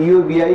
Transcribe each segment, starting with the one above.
EOBI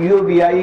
EOBI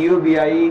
EOBI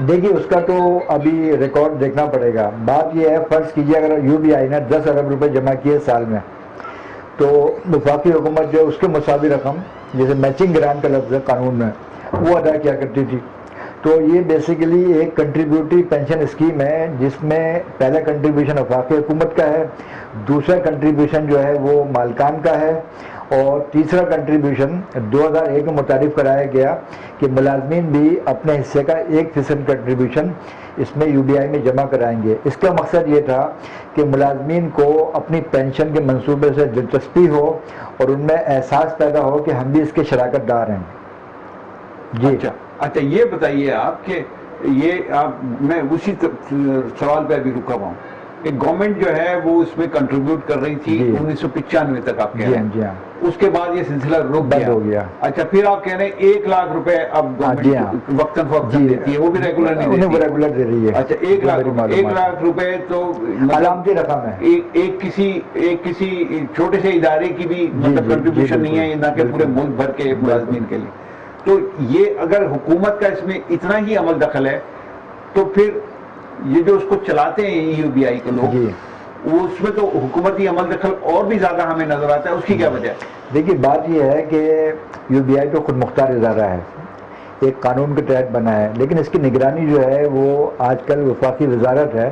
دیکھیے اس کا تو ابھی ریکارڈ دیکھنا پڑے گا. بات یہ ہے فرض کیجئے اگر یو بی آئی نے 10 ارب روپے جمع کیے سال میں تو وفاقی حکومت جو اس کے مساوی رقم جیسے میچنگ گرانٹ کا لفظ ہے قانون میں وہ ادا کیا کرتی تھی. تو یہ بیسیکلی ایک کنٹریبیوٹری پینشن اسکیم ہے جس میں پہلا کنٹریبیوشن وفاقی حکومت کا ہے, دوسرا کنٹریبیوشن جو ہے وہ مالکان کا ہے, اور تیسرا کنٹریبیوشن 2001 میں متعارف کرایا گیا کہ ملازمین بھی اپنے حصے کا 1% کنٹریبیوشن اس میں یو بی آئی میں جمع کرائیں گے. اس کا مقصد یہ تھا کہ ملازمین کو اپنی پینشن کے منصوبے سے دلچسپی ہو اور ان میں احساس پیدا ہو کہ ہم بھی اس کے شراکت دار ہیں. جی اچھا یہ بتائیے آپ کہ یہ میں اسی سوال پہ ابھی رکا ہوا ہوں کہ گورنمنٹ جو ہے وہ اس میں کنٹریبیوٹ کر رہی تھی 1995 تک آپ کہہ رہے ہیں. جی ہاں. اس کے بعد یہ سلسلہ رک گیا. اچھا پھر آپ کہہ رہے ہیں 1 لاکھ روپے اب گورنمنٹ وقتاً فوقتاً دیتی ہے, وہ بھی ریگولر نہیں دیتی, ریگولر دے رہی ہے. اچھا 1 لاکھ روپے تو علامتی رقم ہے, ایک کسی چھوٹے سے ادارے کی بھی مطلب کنٹریبیوشن نہیں ہے, نہ کہ پورے ملک بھر کے ملازمین کے لیے. تو یہ اگر حکومت کا اس میں اتنا ہی عمل دخل ہے تو پھر یہ جو اس کو چلاتے ہیں یو بی آئی کے لوگ, اس میں تو حکومتی عمل دخل اور بھی زیادہ ہمیں نظر آتا ہے. اس کی کیا وجہ ہے؟ دیکھیے بات یہ ہے کہ یو بی آئی تو خود مختار ادارہ ہے, ایک قانون کے تحت بنا ہے, لیکن اس کی نگرانی جو ہے وہ آج کل وفاقی وزارت ہے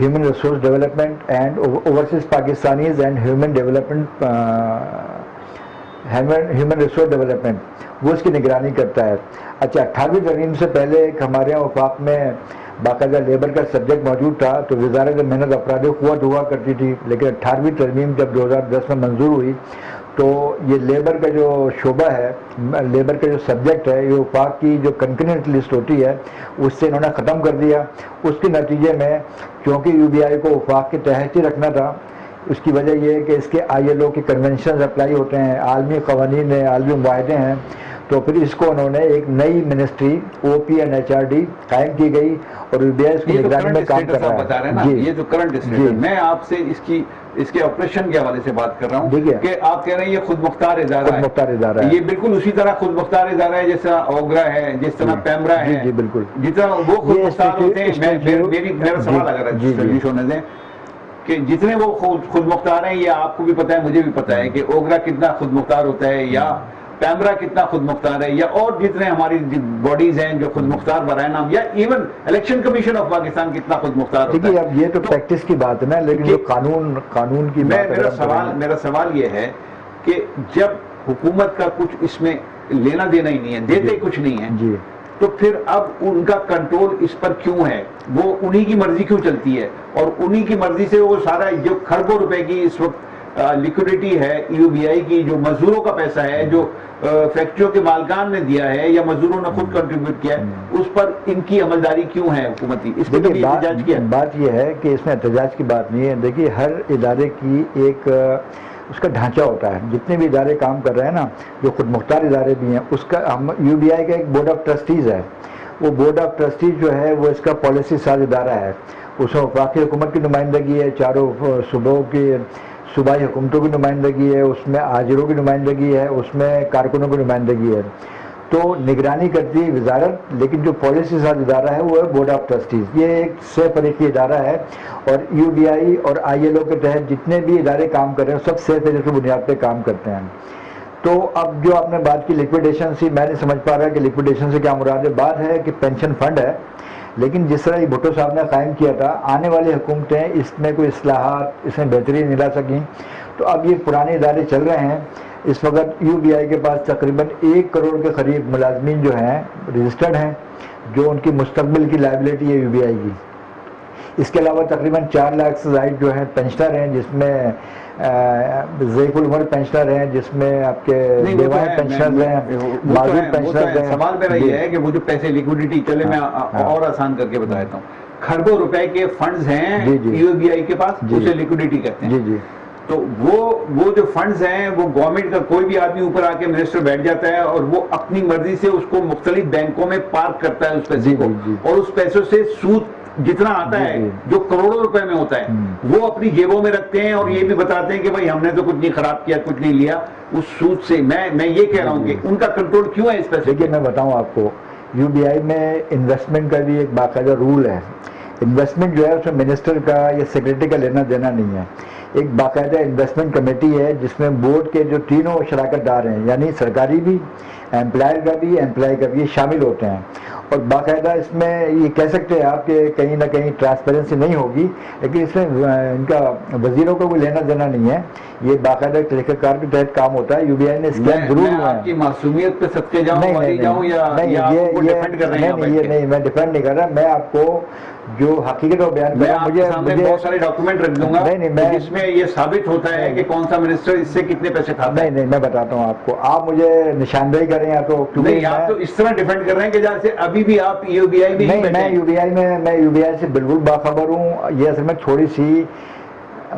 human resource development and overseas Pakistanis and human resource development, وہ اس کی نگرانی کرتا ہے. اچھا 18ویں ترمیم سے پہلے ایک ہمارے یہاں وفاق میں باقاعدہ لیبر کا سبجیکٹ موجود تھا تو وزارت محنت افراد قوت ہوا کرتی تھی, لیکن 18ویں ترمیم جب 2010 میں منظور ہوئی تو یہ لیبر کا جو شعبہ ہے, لیبر کا جو سبجیکٹ ہے, یہ وفاق کی جو کنکرنٹ لسٹ ہوتی ہے اس سے انہوں نے ختم کر دیا. اس کے نتیجے میں کیونکہ یو بی آئی کو وفاق کے تحت ہی رکھنا تھا, اس کی وجہ یہ ہے کہ اس کے آئی ایل او کے کنونشنز اپلائی ہوتے ہیں, عالمی قوانین ہیں, عالمی معاہدے ہیں, تو پھر اس کو انہوں نے ایک نئی منسٹری او پی این ایچ آر ڈی قائم کی گئی اور یو بی آئی اس کی نگرانی میں کام کر رہا ہے. یہ جو کرنٹ اسٹیٹس, میں آپ سے اس کے آپریشن کے حوالے سے بات کر رہا ہوں کہ آپ کہہ رہے ہیں یہ خود مختار ادارہ ہے. یہ بالکل اسی طرح خود مختار ادارہ ہے جس طرح اوگرا ہے, جس طرح پیمرا ہے. جی بالکل, جتنا وہ خود مختار ہوتے ہیں. میرا سوال اگر سروس ہونے دیں کہ جتنے وہ خود مختار ہیں, یہ آپ کو بھی پتا ہے مجھے بھی پتا ہے کہ اوگرا کتنا خود مختار ہوتا ہے, یا پیمرا کتنا خود مختار ہے, یا اور جتنے ہماری باڈیز ہیں جو خود مختار برائے نام, یا even election commission of Pakistan کتنا خود مختار ہوتا ہے. اب یہ تو پریکٹس کی بات ہے نا, لیکن جو قانون کی میرا سوال یہ ہے کہ جب حکومت کا کچھ اس میں لینا دینا ہی نہیں ہے, دیتے کچھ نہیں ہے, تو پھر اب ان کا کنٹرول اس پر کیوں ہے؟ وہ انہی کی مرضی کیوں چلتی ہے, اور انہی کی مرضی سے وہ سارا جو کھربوں روپے کی اس وقت لیکوڈیٹی ہے یو بی آئی کی, جو مزدوروں کا پیسہ ہے, جو فیکٹریوں کے مالکان نے دیا ہے یا مزدوروں نے خود کنٹریبیوٹ کیا ہے, اس پر ان کی عملداری کیوں ہے حکومتی؟ اس پر کبھی احتجاج کیا؟ بات یہ ہے کہ اس میں احتجاج کی بات نہیں ہے. دیکھیے ہر ادارے کی ایک اس کا ڈھانچہ ہوتا ہے. جتنے بھی ادارے کام کر رہے ہیں نا, جو خود مختار ادارے بھی ہیں, اس کا یو بی آئی کا ایک بورڈ آف ٹرسٹیز ہے. وہ بورڈ آف ٹرسٹیز جو ہے وہ اس کا پالیسی ساز ادارہ ہے. اس میں وفاقی حکومت کی نمائندگی ہے, چاروں صوبائی حکومتوں کی نمائندگی ہے, اس میں آجروں کی نمائندگی ہے, اس میں کارکنوں کی نمائندگی ہے. تو نگرانی کرتی ہے وزارت, لیکن جو پالیسی ساز ادارہ ہے وہ ہے بورڈ آف ٹرسٹیز. یہ ایک 6 فریقی ادارہ ہے, اور یو بی آئی اور آئی ایل او کے تحت جتنے بھی ادارے کام کر رہے ہیں سب 6 فریق کی بنیاد پہ کام کرتے ہیں. تو اب جو آپ نے بات کی لیکویڈیشن سے, میں نہیں سمجھ پا رہا کہ لیکویڈیشن سے کیا مراد ہے. بات ہے کہ پینشن فنڈ ہے, لیکن جس طرح یہ بھٹو صاحب نے قائم کیا تھا, آنے والی حکومتیں اس میں کوئی اصلاحات, اس میں بہتری نہیں لا سکیں. تو اب یہ پرانے ادارے چل رہے ہیں. اس وقت یو بی آئی کے پاس تقریباً 1 کروڑ کے قریب ملازمین جو ہیں رجسٹرڈ ہیں, جو ان کی مستقبل کی لائبلٹی ہے یو بی آئی کی. اس کے علاوہ تقریباً 4 لاکھ سے زائد جو ہیں پینشنر ہیں, جس میں ضعیف العمر پینشنر ہیں, جس میں آپ کے بیوائیں پینشنر ہیں, معذور پینشنر ہیں. سوال میرا یہ ہے کہ وہ جو پیسے لیکوڈیٹی, چلے میں اور آسان کر کے بتا دیتا ہوں, کھربوں روپے کے فنڈز ہیں یو بی آئی کے پاس, اسے لیکوڈیٹی کہتے ہیں. تو وہ جو فنڈز ہیں وہ گورنمنٹ کا کوئی بھی آدمی اوپر آ کے منسٹر بیٹھ جاتا ہے اور وہ اپنی مرضی سے اس کو مختلف بینکوں میں پارک کرتا ہے اس پیسے کو, اور اس پیسوں سے سود جتنا آتا ہے جو کروڑوں روپے میں ہوتا ہے وہ اپنی جیبوں میں رکھتے ہیں, اور یہ بھی بتاتے ہیں کہ بھائی ہم نے تو کچھ نہیں خراب کیا, کچھ نہیں لیا اس سود سے. میں یہ کہہ رہا ہوں کہ ان کا کنٹرول کیوں ہے اس پیسے. دیکھیے میں بتاؤں آپ کو, یو بی آئی میں انویسٹمنٹ کا بھی ایک باقاعدہ رول ہے. انویسٹمنٹ جو ہے اس میں منسٹر کا یا سیکرٹری کا لینا دینا نہیں ہے. ایک باقاعدہ انویسٹمنٹ کمیٹی ہے جس میں بورڈ کے جو تینوں شراکت دار ہیں, یعنی سرکاری بھی, امپلائر کا بھی, امپلائی کا بھی, یہ شامل ہوتے ہیں. اور باقاعدہ اس میں یہ کہہ سکتے ہیں آپ کہ کہیں نہ کہیں ٹرانسپیرنسی نہیں ہوگی, لیکن اس میں ان کا وزیروں کو کوئی لینا دینا نہیں ہے. یہ باقاعدہ طریقہ کار کے تحت کام ہوتا ہے. یو بی آئی میں اسکیم ضرور ہوا ہے. آپ کی معصومیت پہ صدقے جاؤں یا ڈیفینڈ کر رہے ہیں؟ نہیں, میں ڈیفینڈ نہیں کر رہا. میں آپ کو جو حقیقت وہ بیان کر رہا ہوں. مجھے بہت سارے ڈاکومنٹ رکھ دوں گا جس میں یہ ثابت ہوتا ہے کہ کون سا منسٹر اس سے کتنے پیسے کھاتا ہے. نہیں, میں بتاتا ہوں آپ کو. آپ مجھے نشاندہی کریں یا تو نہیں, آپ تو اس طرح ڈیفینڈ کر رہے ہیں کہ جیسے ابھی بھی آپ یو بی آئی میں نہیں. میں یو بی آئی سے بالکل باخبر ہوں. یہ اصل میں تھوڑی سی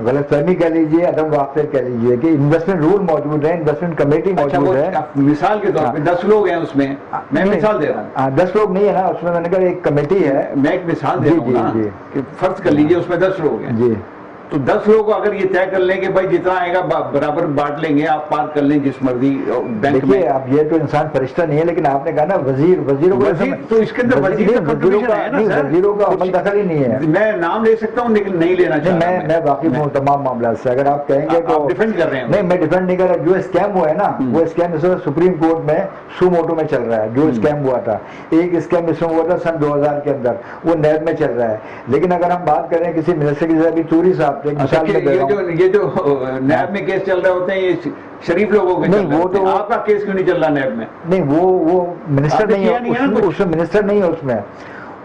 غلط فہمی کہہ لیجیے, عدم واقفیت کہہ لیجیے کہ انویسٹمنٹ رول موجود ہے, انویسٹمنٹ کمیٹی موجود ہے. مثال کے طور پہ 10 لوگ ہیں اس میں, میں مثال دے رہا ہوں. 10 لوگ نہیں ہے نا اس میں نے کہا ایک کمیٹی ہے. میں ایک مثال دے رہا ہوں نا کہ فرض کر لیجیے اس میں 10 لوگ ہیں. جی, تو 10 لوگ اگر یہ طے کر لیں کہ بھائی جتنا آئے گا برابر بانٹ لیں گے, آپ پارک کر لیں جس مرضی بینک میں. دیکھیے اب یہ تو انسان فرشتہ نہیں ہے, لیکن آپ نے کہا نا وزیروں کو, تو اس کے اندر وزیروں کا عمل دخل ہی نہیں ہے. میں نام لے سکتا ہوں لیکن نہیں لینا چاہتا. میں واقف ہوں تمام معاملات سے. اگر آپ کہیں گے تو ڈیفینڈ کر رہے ہیں. نہیں, میں ڈیفینڈ نہیں کر رہا. جو اسکیم ہوا ہے نا وہ اسکیم اس وقت سپریم کورٹ میں سو موٹو میں چل رہا ہے. جو اسکیم ہوا تھا, ایک اسکیم اس میں ہوا تھا سن 2000 کے اندر, وہ نیب میں چل رہا ہے. لیکن اگر ہم بات کریں کسی منسٹر کی ابھی توری صاحب سے, یہ جو نیب میں کیس چل رہے ہوتے ہیں یہ شریف لوگوں کے, نہیں وہ تو آپ کا کیس کیوں نہیں چل رہا نیب میں؟ نہیں, وہ منسٹر نہیں ہے اس میں, منسٹر نہیں ہے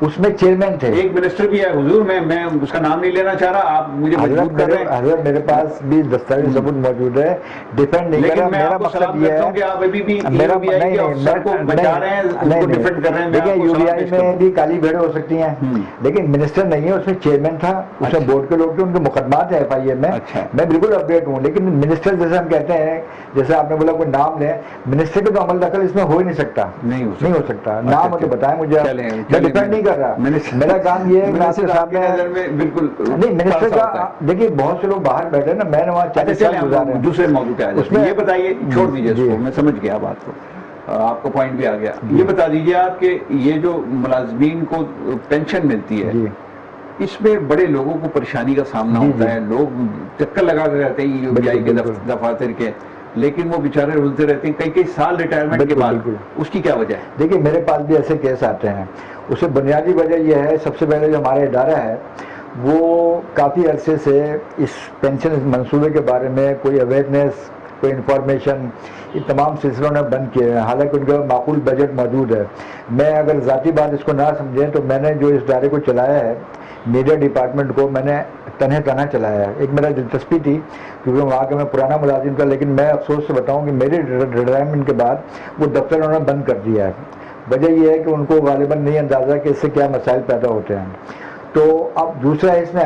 اس میں چیئرمین تھے. ایک منسٹر بھی ہے حضور, میں اس کا نام نہیں لینا چاہ رہا, آپ مجھے مجبور کر رہے ہیں. حضرت میرے پاس بھی دستاویز ثبوت موجود ہے, ڈیفینڈ نہیں کر رہا. میرا مقصد یہ ہے کہ آپ ابھی بھی افسر کو بچا رہے ہیں, ان کو ڈیفینڈ کر رہے ہیں. دیکھیں یو بی آئی میں بھی کالی بھیڑیں ہو سکتی ہیں, لیکن منسٹر نہیں ہے اس میں, چیئرمین تھا, اس میں بورڈ کے لوگ تھے, ان کے مقدمات ہیں ایف آئی اے میں. میں بالکل اپڈیٹ ہوں. لیکن منسٹر جیسے ہم کہتے ہیں, جیسے آپ نے بولا کوئی نام لیں, منسٹر کا تو عمل دخل اس میں ہو ہی نہیں سکتا. نہیں ہو سکتا. نام تو بتائیں مجھے. میں ڈیپینڈ نہیں کر رہا. میرا کام یہ ہے منسٹر صاحب میں بالکل نہیں, منسٹر کا دیکھیے بہت سے لوگ باہر بیٹھے نا, میں نے وہاں 40 سال گزارے. دوسرے موضوع پہ اس میں یہ بتائیے, چھوڑ دیجیے اس کو, میں سمجھ گیا بات کو, آپ کو پوائنٹ بھی آ گیا. یہ بتا دیجیے آپ کہ یہ جو ملازمین کو پینشن ملتی ہے, اس میں بڑے لوگوں کو پریشانی کا سامنا ہوتا ہے. لوگ چکر لگا کے رہتے ہیں یو بی آئی کے دفاتر کے, لیکن وہ بیچارے رلتے رہتے ہیں کئی سال ریٹائرمنٹ کے بعد. اس کی کیا وجہ ہے؟ دیکھیے میرے پاس بھی ایسے کیس آتے ہیں. اس سے بنیادی وجہ یہ ہے, سب سے پہلے جو ہمارا ادارہ ہے وہ کافی عرصے سے اس پینشن منصوبے کے بارے میں کوئی اویئرنیس, کوئی انفارمیشن, یہ تمام سلسلوں نے بند کیے ہیں. حالانکہ ان کا معقول بجٹ موجود ہے. میں اگر ذاتی بات اس کو نہ سمجھیں تو میں نے جو اس ادارے کو چلایا ہے, میڈیا ڈپارٹمنٹ کو میں نے تنہا چلایا ہے. ایک میرا دلچسپی تھی کیونکہ وہاں کا میں پرانا ملازم تھا, لیکن میں افسوس سے بتاؤں کہ میرے ریٹائرمنٹ کے بعد وہ دفتر انہوں نے بند کر دیا ہے. وجہ یہ ہے کہ ان کو غالباً نہیں اندازہ کہ اس سے کیا مسائل پیدا ہوتے ہیں. تو اب دوسرا ہے اس میں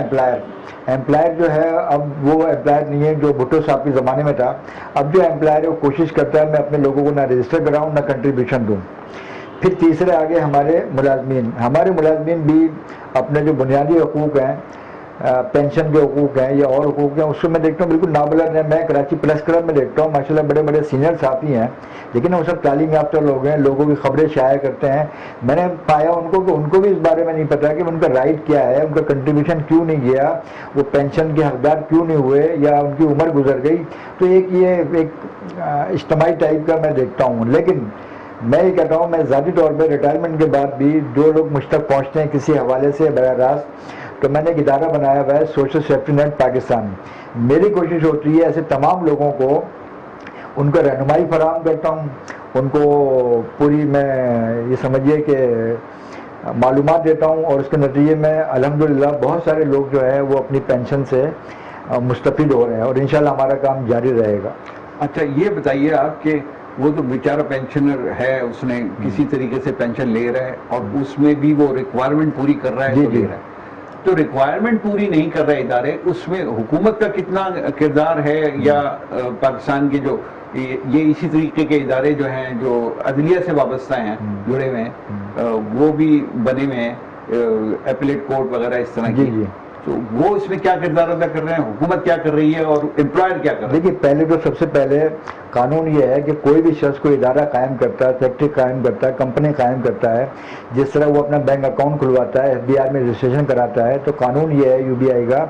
امپلائر جو ہے, اب وہ امپلائر نہیں ہے جو بھٹو صاحب کے زمانے میں تھا. اب جو امپلائر ہے وہ کوشش کرتا ہے میں اپنے لوگوں کو نہ رجسٹر کراؤں نہ کنٹریبیوشن دوں. پھر تیسرے آگے ہمارے ملازمین بھی اپنے جو بنیادی حقوق ہیں, پینشن کے حقوق ہیں یا اور حقوق ہیں, اس کو میں دیکھتا ہوں بالکل نابلد ہیں. میں کراچی پریس کلب میں دیکھتا ہوں ماشاءاللہ بڑے بڑے سینئر ساتھی ہیں, لیکن وہ سب تعلیم یافتہ لوگ ہیں, لوگوں کی خبریں شائع کرتے ہیں. میں نے پایا ان کو کہ ان کو بھی اس بارے میں نہیں پتا کہ ان کا رائٹ کیا ہے, ان کا کنٹریبیوشن کیوں نہیں گیا, وہ پینشن کے حقدار کیوں نہیں ہوئے, یا ان کی عمر گزر گئی. تو یہ ایک اجتماعی ٹائپ کا میں دیکھتا ہوں. لیکن میں یہ کہتا ہوں, میں ذاتی طور پہ ریٹائرمنٹ کے بعد بھی جو لوگ مجھ تک پہنچتے ہیں کسی حوالے سے براہ راست, تو میں نے ایک ادارہ بنایا ہوا ہے سوشل سیفٹی نیٹ پاکستان. میری کوشش ہوتی ہے ایسے تمام لوگوں کو ان کو رہنمائی فراہم کرتا ہوں, ان کو پوری میں یہ سمجھیے کہ معلومات دیتا ہوں, اور اس کے نتیجے میں الحمدللہ بہت سارے لوگ جو ہے وہ اپنی پینشن سے مستفید ہو رہے ہیں, اور انشاءاللہ ہمارا کام جاری رہے گا. اچھا یہ بتائیے آپ کہ وہ تو بیچارہ پینشنر ہے, اس نے کسی طریقے سے پینشن لے رہا ہے, اور اس میں بھی وہ ریکوائرمنٹ پوری کر رہا ہے تو لے رہا ہے. تو ریکوائرمنٹ پوری نہیں کر رہے ادارے, اس میں حکومت کا کتنا کردار ہے, یا پاکستان کے جو یہ اسی طریقے کے ادارے جو ہیں جو عدلیہ سے وابستہ ہیں, جڑے ہوئے ہیں, وہ بھی بنے ہوئے ہیں, ایپلیٹ کورٹ وغیرہ اس طرح کی, تو وہ اس میں کیا کردار ادا کر رہے ہیں, حکومت کیا کر رہی ہے اور امپلائر کیا کر رہے ہیں؟ دیکھیے پہلے تو سب سے پہلے قانون یہ ہے کہ کوئی بھی شخص کوئی ادارہ قائم کرتا ہے, فیکٹری قائم کرتا ہے, کمپنی قائم کرتا ہے, جس طرح وہ اپنا بینک اکاؤنٹ کھلواتا ہے, FBI میں رجسٹریشن کراتا ہے, تو قانون یہ ہے UBI کا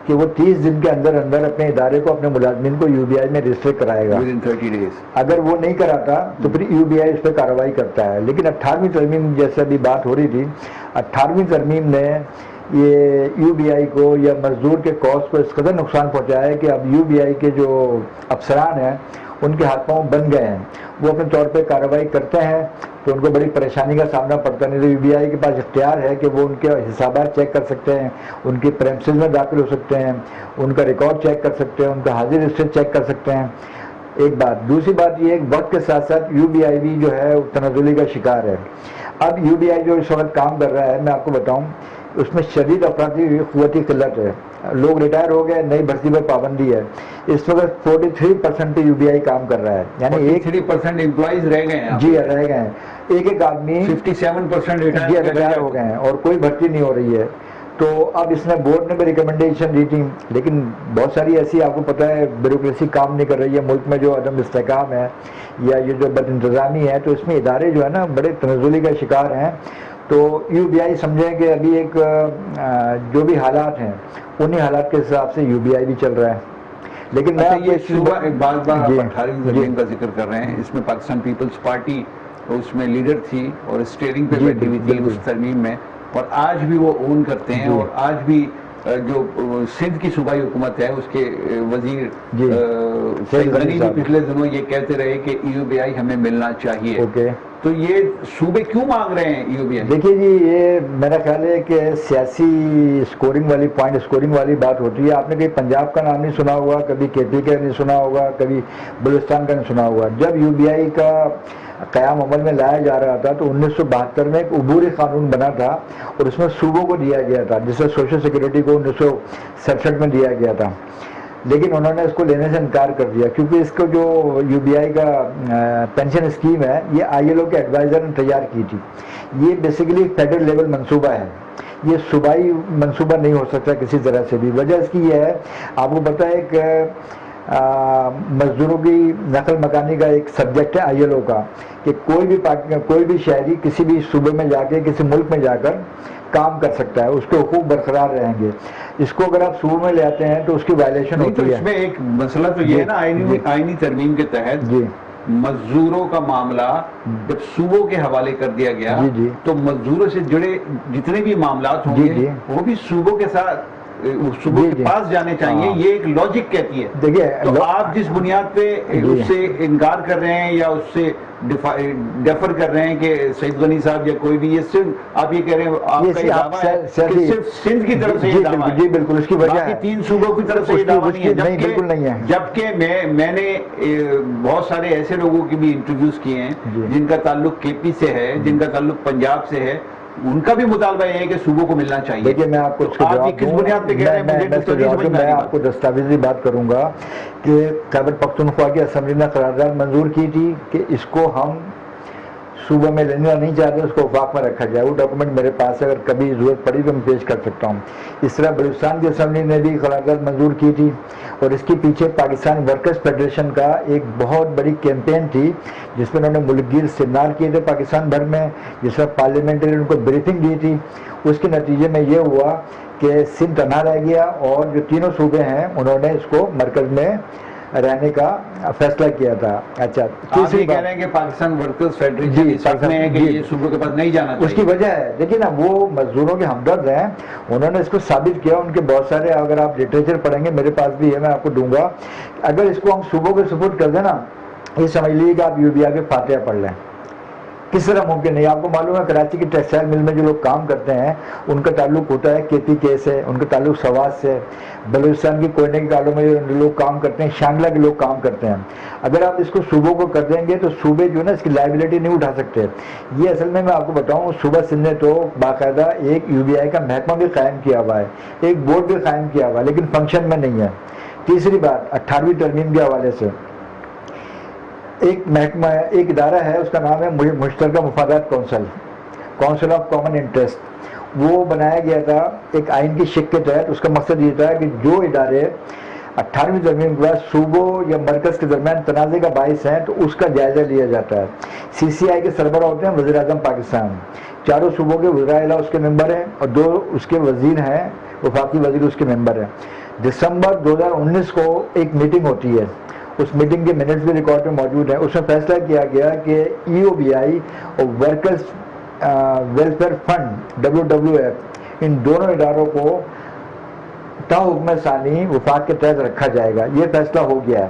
کہ وہ 30 دن کے اندر اندر اپنے ادارے کو, اپنے ملازمین کو UBI میں رجسٹر کرائے گا. Within 30 days. اگر وہ نہیں کراتا تو پھر UBI اس پہ کارروائی کرتا ہے. لیکن 18ویں ترمیم جیسے ابھی بات ہو رہی تھی, 18ویں ترمیم نے یہ UBI کو یا مزدور کے کاسٹ کو اس قدر نقصان پہنچایا ہے کہ اب UBI کے جو افسران ہیں ان کے ہاتھ پاؤں بن گئے ہیں. وہ اپنے طور پہ کارروائی کرتے ہیں تو ان کو بڑی پریشانی کا سامنا پڑتا نہیں. تو UBI کے پاس اختیار ہے کہ وہ ان کے حسابات چیک کر سکتے ہیں, ان کی پریمسز میں داخل ہو سکتے ہیں, ان کا ریکارڈ چیک کر سکتے ہیں, ان کا حاضر رجسٹر چیک کر سکتے ہیں. ایک بات. دوسری بات یہ ہے وقت کے ساتھ ساتھ UBI بھی جو ہے تنزلی کا شکار ہے. اب UBI جو اس وقت کام کر رہا ہے, میں آپ کو بتاؤں, اس میں شدید افرادی قوتی قلت ہے. لوگ ریٹائر ہو گئے, نئی بھرتی پر پابندی ہے. اس وقت 43% پہ UBI کام کر رہا ہے, یعنی 43% امپلائیز رہ گئے ہیں. جی رہ گئے ہیں. ایک آدمی 57% ریٹائر ہو گئے ہیں اور کوئی بھرتی نہیں ہو رہی ہے. تو اب اس نے بورڈ نے بھی ریکمنڈیشن دی تھی, لیکن بہت ساری ایسی آپ کو پتہ ہے بیوروکریسی کام نہیں کر رہی ہے ملک میں, جو عدم استحکام ہے یا یہ جو بد انتظامی ہے, تو اس میں ادارے جو ہے نا بڑے تنزلی کا شکار ہیں. تو UBI سمجھیں کہ ابھی ایک جو بھی حالات ہیں انہی حالات کے حساب سے UBI بھی چل رہا ہے. لیکن میں یہ صوبہ بار بار آپ 18ویں ترمیم کا ذکر کر رہے ہیں, اس میں پاکستان پیپلز پارٹی اس میں لیڈر تھی اور اسٹیئرنگ پہ بیٹھی ہوئی تھی اس ترمیم میں, اور آج بھی وہ اون کرتے ہیں. اور آج بھی جو سندھ کی صوبائی حکومت ہے اس کے وزیر سعید غنی بھی پچھلے دنوں یہ کہتے رہے کہ UBI ہمیں ملنا چاہیے. تو یہ صوبے کیوں مانگ رہے ہیں UBI؟ دیکھیے جی, یہ میرا خیال ہے کہ سیاسی اسکورنگ والی پوائنٹ اسکورنگ والی بات ہوتی ہے. آپ نے کہیں پنجاب کا نام نہیں سنا ہوگا, کبھی KP کا نہیں سنا ہوگا, کبھی بلوچستان کا نہیں سنا ہوگا. جب UBI کا قیام عمل میں لایا جا رہا تھا تو 1972 میں ایک عبوری قانون بنا تھا اور اس میں صوبوں کو دیا گیا تھا, جسے سوشل سیکورٹی کو 1967 میں دیا گیا تھا. لیکن انہوں نے اس کو لینے سے انکار کر دیا, کیونکہ اس کو جو UBI کا پینشن اسکیم ہے یہ ILO کے ایڈوائزر نے تیار کی تھی. یہ بیسیکلی فیڈرل لیول منصوبہ ہے, یہ صوبائی منصوبہ نہیں ہو سکتا کسی طرح سے بھی. وجہ اس کی یہ ہے, آپ کو پتہ ہے کہ مزدوروں کی نقل مکانی کا ایک سبجیکٹ ہے ILO کا, کہ کوئی بھی شہری کسی بھی صوبے میں جا کے, کسی ملک میں جا کر کام کر سکتا ہے, اس کے حقوق برقرار رہیں گے. اس کو اگر آپ صوبے میں لے آتے ہیں تو اس کی وائلیشن ہوتی ہے. اس میں ایک مسئلہ تو یہ ہے نا, آئینی ترمیم کے تحت مزدوروں کا معاملہ جب صوبوں کے حوالے کر دیا گیا تو مزدوروں سے جڑے جتنے بھی معاملات ہوں گے وہ بھی صوبوں کے ساتھ صوبوں کے پاس جانے چاہیے. یہ ایک لاجک کہتی ہے. دیکھیے تو آپ جس بنیاد پہ اس سے انکار کر رہے ہیں یا اس سے ڈیفر کر رہے ہیں کہ سعید غنی صاحب یا کوئی بھی, یہ صرف آپ یہ کہہ رہے ہیں آپ کا یہ دعویٰ ہے کہ صرف سندھ کی طرف سے یہ دعویٰ ہے. جی بالکل, اس کی وجہ ہے 3 صوبوں کی طرف سے یہ دعویٰ نہیں ہے. بالکل نہیں ہے. جبکہ میں نے بہت سارے ایسے لوگوں کی بھی انٹرویوز کیے ہیں جن کا تعلق KP سے ہے, جن کا تعلق پنجاب سے ہے, ان کا بھی مطالبہ یہ ہے کہ صوبوں کو ملنا چاہیے. دیکھیے میں آپ کو کس بنیاد پہ کہہ رہے ہیں, میں آپ کو دستاویزی بات کروں گا کہ خیبر پختونخوا کی اسمبلی نے قرارداد منظور کی تھی کہ اس کو ہم صوبہ میں لینا نہیں چاہتے, اس کو وفاق میں رکھا جائے. وہ ڈاکومنٹ میرے پاس ہے, اگر کبھی ضرورت پڑی تو میں پیش کر سکتا ہوں. اس طرح بلوچستان کی اسمبلی نے بھی قرارداد منظور کی تھی, اور اس کے پیچھے پاکستان ورکرز فیڈریشن کا ایک بہت بڑی کیمپین تھی جس میں انہوں نے ملک گیر سیمینار کیے تھے پاکستان بھر میں, جس میں پارلیمنٹری ان کو بریفنگ دی تھی. اس کے نتیجے میں یہ ہوا کہ سندھ تنہا رہ گیا اور جو تینوں صوبے ہیں انہوں نے اس کو مرکز میں رہنے کا فیصلہ کیا تھا. اچھا, تیسری کہہ رہے ہیں کہ پاکستان ورکرز فیڈریشن میں ہے کہ یہ صوبوں کے پاس نہیں جانا چاہیے. اس کی وجہ ہے, دیکھیے نا, وہ مزدوروں کے ہمدرد ہیں, انہوں نے اس کو ثابت کیا. ان کے بہت سارے, اگر آپ لٹریچر پڑھیں گے, میرے پاس بھی ہے, میں آپ کو دوں گا. اگر اس کو ہم صوبوں کے سپورٹ کر دیں نا, یہ سمجھ لیجیے کہ آپ UBI کے فاتحہ پڑھ لیں. کس طرح ممکن نہیں؟ آپ کو معلوم ہے کراچی کی ٹیکسٹائل مل میں جو لوگ کام کرتے ہیں ان کا تعلق ہوتا ہے KPK سے, ان کا تعلق سواس سے. بلوچستان کی کوئنے کے کالوں میں جو لوگ کام کرتے ہیں, شانگلہ کے لوگ کام کرتے ہیں. اگر آپ اس کو صوبوں کو کر دیں گے تو صوبے جو ہے نا اس کی لائبلٹی نہیں اٹھا سکتے. یہ اصل میں آپ کو بتاؤں, صوبہ سندھ نے تو باقاعدہ ایک UBI کا محکمہ بھی قائم کیا ہوا ہے, ایک بورڈ بھی قائم کیا ہوا ہے, لیکن فنکشن میں نہیں ہے. تیسری بات, 18ویں ترمیم کے حوالے سے ایک محکمہ ہے, ایک ادارہ ہے, اس کا نام ہے مشترکہ مفادات کونسل آف کامن انٹرسٹ. وہ بنایا گیا تھا ایک آئین کی شک کے تحت. اس کا مقصد یہ تھا کہ جو ادارے 18ویں ترمیم کے بعد صوبوں یا مرکز کے درمیان تنازع کا باعث ہیں تو اس کا جائزہ لیا جاتا ہے. سی سی آئی کے سربراہ ہوتے ہیں وزیر اعظم پاکستان. چاروں صوبوں کے وزراء اعلیٰ اس کے ممبر ہیں اور 2 اس کے وزیر ہیں, وفاقی وزیر اس کے ممبر ہیں. دسمبر 2019 کو ایک میٹنگ ہوتی ہے, اس میٹنگ کے منٹس بھی ریکارڈ میں موجود ہیں. اس میں فیصلہ کیا گیا کہ EOBI اور ورکرز ویلفیئر فنڈ WWF ان دونوں اداروں کو تا حکم ثانی وفاق کے تحت رکھا جائے گا. یہ فیصلہ ہو گیا ہے.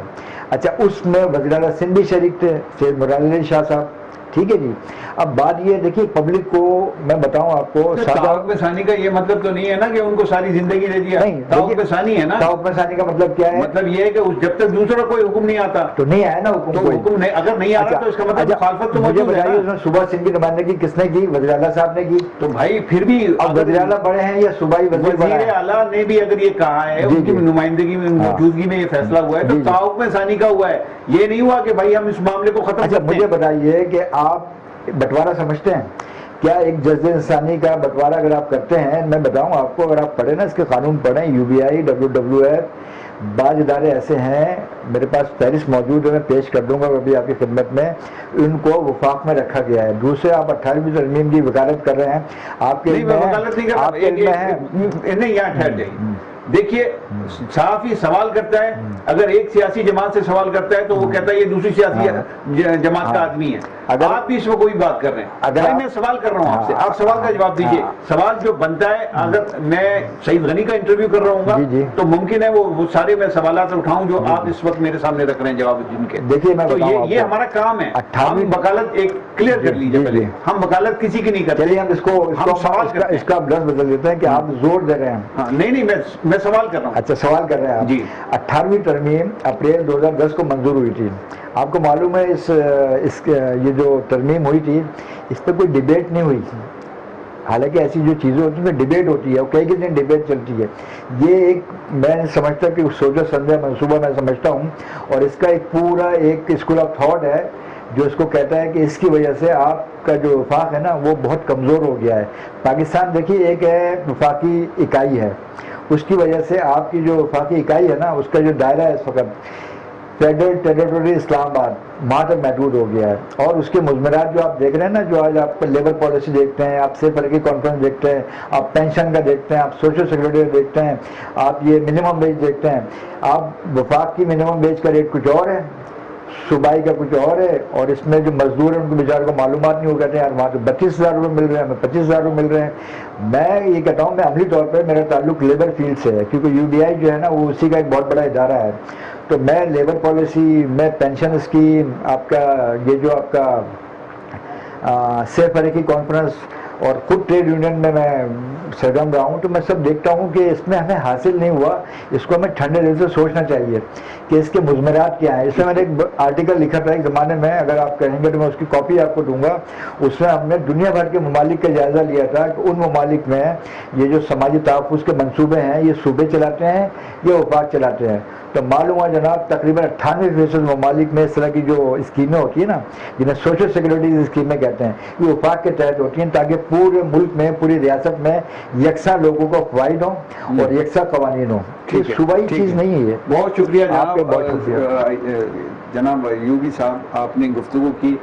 اچھا, اس میں وزیر اعلیٰ سندھ بھی شریک تھے, سید مراد علی شاہ صاحب. ٹھیک ہے جی. اب بات یہ دیکھیے, پبلک کو میں بتاؤں آپ کو, تعاقب ثانی کا یہ مطلب تو نہیں ہے نا کہ ان کو ساری زندگی دے دیا. نہیں, تعاقب ثانی ہے نا. تعاقب ثانی کا مطلب کیا ہے؟ مطلب یہ ہے کہ جب تک دوسرا کوئی حکم نہیں آتا تو نہیں آیا نا حکم. تو حکم نہیں, اگر نہیں آتا تو اس کا مطلب مخالفت تو موجود ہے نا. اس میں صوبہ سندھ کی نمائندگی کس نے کی؟ وزیر اعلیٰ صاحب نے کی. تو بھائی پھر بھی اب وزیر اعلیٰ بڑے ہیں یا صوبائی وزیر اعلیٰ نے بھی اگر یہ کہا ہے, ان کی نمائندگی میں موجودگی میں یہ فیصلہ ہوا ہے تو تعاقب ثانی کا ہوا ہے. یہ نہیں ہوا کہ بھائی ہم اس معاملے کو ختم کرتے ہیں. مجھے بتائیے کہ آپ بٹوارہ سمجھتے ہیں کیا؟ ایک جزء انسانی کا بٹوارہ اگر آپ کرتے ہیں, میں بتاؤں آپ کو, اگر آپ پڑھیں نا اس کے قانون پڑھیں, UBI WWF بعض ادارے ایسے ہیں, میرے پاس فہرست موجود ہے, میں پیش کر دوں گا ابھی آپ کی خدمت میں, ان کو وفاق میں رکھا گیا ہے. دوسرے آپ 18ویں ترمیم کی وکالت کر رہے ہیں, آپ کے دیکھیے صحافی سوال کرتا ہے, اگر ایک سیاسی جماعت سے سوال کرتا ہے تو وہ کہتا ہے یہ دوسری سیاسی جماعت کا آدمی ہے. آپ بھی اس میں کوئی بات کر رہے ہیں, اگر میں سوال کر رہا ہوں آپ سے, آپ سوال کا جواب دیجئے. سوال جو بنتا ہے, اگر میں سعید غنی کا انٹرویو کر رہا ہوں گا تو ممکن ہے وہ سارے میں سوالات اٹھاؤں جو آپ اس وقت میرے سامنے رکھ رہے ہیں جواب جن کے. دیکھیے میں تو یہ ہمارا کام ہے. ہم وکالت ایک کلیئر کر لیجیے پہلے, ہم وکالت کسی کی نہیں کرتے. چلیے ہم اس کا لفظ بدل دیتے ہیں کہ آپ زور دے رہے ہیں. نہیں, میں سوال کر رہا ہوں. اچھا, سوال کر رہے ہیں آپ جی. 18ویں ترمیم اپریل 2010 کو منظور ہوئی تھی. آپ کو معلوم ہے یہ جو ترمیم ہوئی تھی اس پہ کوئی ڈیبیٹ نہیں ہوئی تھی. حالانکہ ایسی جو چیزیں ہوتی ہیں ڈیبیٹ ہوتی ہے, اور کئی دن ڈیبیٹ چلتی ہے. یہ ایک میں سمجھتا کہ سوچا سمجھا منصوبہ میں سمجھتا ہوں, اور اس کا ایک پورا ایک اسکول آف تھاٹ ہے جو اس کو کہتا ہے کہ اس کی وجہ سے آپ کا جو وفاق ہے نا وہ بہت کمزور ہو گیا ہے. پاکستان دیکھیے ایک ہے وفاقی اکائی ہے, اس کی وجہ سے آپ کی جو وفاقی اکائی ہے نا اس کا جو دائرہ ہے اس وقت فیڈرل ٹیریٹوری اسلام آباد وہاں تک محدود ہو گیا ہے. اور اس کے مضمرات جو آپ دیکھ رہے ہیں نا, جو آج آپ لیبر پالیسی دیکھتے ہیں, آپ سیف فلکی کانفرنس دیکھتے ہیں, آپ پینشن کا دیکھتے ہیں, آپ سوشل سیکورٹی کا دیکھتے ہیں, آپ یہ منیمم ویج دیکھتے ہیں. آپ وفاق کی منیمم ویج کا ریٹ کچھ اور ہے, صوبائی کا کچھ اور ہے, اور اس میں جو مزدور ہیں ان کو بیچارے کو معلومات نہیں ہو, کہتے ہیں یار وہاں تو 32,000 روپے مل رہے ہیں, ہمیں 25,000 روپے مل رہے ہیں. میں یہ کہتا ہوں, میں عملی طور پہ میرا تعلق لیبر فیلڈ سے ہے, کیونکہ UBI جو ہے نا وہ اسی کا ایک بہت بڑا ادارہ ہے. تو میں لیبر پالیسی, میں پینشن اسکیم, آپ کا یہ جو آپ کا سیف فلکی کانفرنس اور خود ٹریڈ یونین میں سرگرم رہا ہوں, تو میں سب دیکھتا ہوں کہ اس میں ہمیں حاصل نہیں ہوا. اس کو ہمیں ٹھنڈے دل سے سوچنا چاہیے کہ اس کے مضمرات کیا ہیں. اس میں نے ایک آرٹیکل لکھا تھا ایک زمانے میں, اگر آپ کہیں گے تو میں اس کی کاپی آپ کو دوں گا. اس میں ہم نے دنیا بھر کے ممالک کا جائزہ لیا تھا کہ ان ممالک میں یہ جو سماجی تحفظ کے منصوبے ہیں یہ صوبے چلاتے ہیں یا وفاق چلاتے ہیں. تو معلوم ہے جناب تقریباً 98% ممالک میں اس طرح کی جو اسکیمیں ہوتی ہیں نا, جنہیں سوشل سیکورٹی اسکیمیں کہتے ہیں, یہ وفاق کے تحت ہوتی ہیں تاکہ پورے ملک میں, پوری ریاست میں یکساں لوگوں کو فوائد ہوں اور یکساں قوانین ہوں. صوبائی چیز نہیں ہے. بہت شکریہ آپ کا, بہت شکریہ جناب ایوبی صاحب, آپ نے گفتگو کی.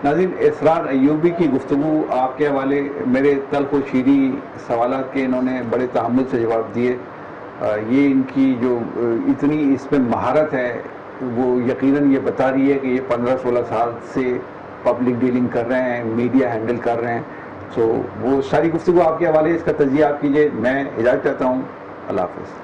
ناظرین, اسرار ایوبی کی گفتگو آپ کے حوالے میرے تلخ و شیریں سوالات کے انہوں نے بڑے تحمل سے جواب دیے. یہ ان کی جو اتنی اس میں مہارت ہے وہ یقیناً یہ بتا رہی ہے کہ یہ 15-16 سال سے پبلک ڈیلنگ کر رہے ہیں, میڈیا ہینڈل کر رہے ہیں. سو وہ ساری گفتگو آپ کے حوالے, اس کا تجزیہ آپ کیجئے. میں اجازت چاہتا ہوں. اللہ حافظ.